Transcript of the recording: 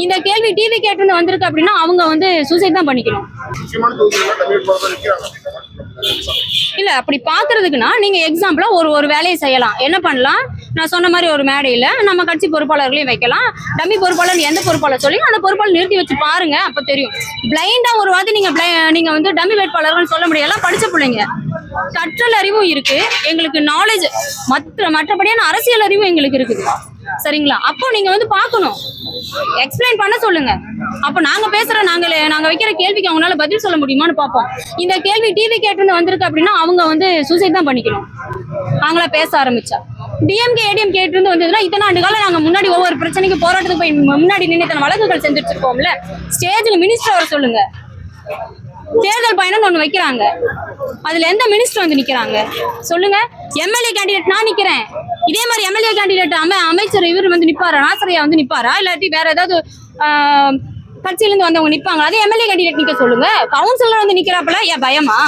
இந்த கேள்வி டிவி கேட்டு வந்திருக்கு அப்படின்னா அவங்க வந்து சூசைட் தான் பண்ணிக்கணும். இல்ல அப்படி பாக்குறதுக்குன்னா நீங்க எக்ஸாம்பிளா ஒரு வேலையை செய்யலாம். என்ன பண்ணலாம், நான் சொன்ன மாதிரி ஒரு மேடையில நம்ம கட்சி பொறுப்பாளர்களையும் வைக்கலாம். டம்மி பொறுப்பாளர் எந்த பொறுப்பாளர் சொல்லி அந்த பொறுப்பாளர் நிறுத்தி வச்சு பாருங்க, அப்ப தெரியும். பிளைண்டா ஒரு வாதி நீங்க வந்து டம்மி வேட்பாளர்கள் சொல்ல முடியல. படிச்ச பிள்ளைங்க, கற்றல் அறிவும் இருக்கு எங்களுக்கு, நாலேஜ் மற்றபடியான அரசியல் அறிவும் எங்களுக்கு இருக்குது. சரிங்களா? அப்போ நீங்க வந்து பாக்கணும், எக்ஸ்பிளைன் பண்ண சொல்லுங்க. அப்ப நாங்க பேசுற நாங்க வைக்கிற கேள்விக்கு அவங்களால பதில் சொல்ல முடியுமான்னு பாப்போம். இந்த கேள்வி டிவி கேட்டு வந்திருக்கு அப்படின்னா அவங்க வந்து சூசைட் தான் பண்ணிக்கணும். அவங்களா பேச ஆரம்பிச்சா. டிஎம்கே ஏடிஎம் கேட்டு வந்ததுன்னா இத்தனை ஆண்டு காலம் நாங்க முன்னாடி ஒவ்வொரு பிரச்சனைக்கு போராட்டத்துக்கு போய் முன்னாடி நின்று இத்தனை வழக்குகள் செஞ்சுருக்கோம்ல. ஸ்டேஜ்ல மினிஸ்டர் வர சொல்லுங்க. தேர்தல் பயணம் ஒண்ணு வைக்கிறாங்க, அதுல எந்த மினிஸ்டர் வந்து நிக்கிறாங்க சொல்லுங்க? எம்எல்ஏ கேண்டிடேட் நான் நிக்கிறேன், இதே மாதிரி எம்எல்ஏ கேண்டிடேட் அமைச்சர் இவர் வந்து நிப்பாரா, நாசரையா வந்து நிப்பாரா, இல்லாட்டி வேற ஏதாவது கட்சியில இருந்து வந்தவங்க நிப்பாங்க? அதே எம்எல்ஏ கேண்டிடேட் நிக்க சொல்லுங்க. கவுன்சிலர் வந்து நிக்கிறாப்பல, ஏன் பயமா?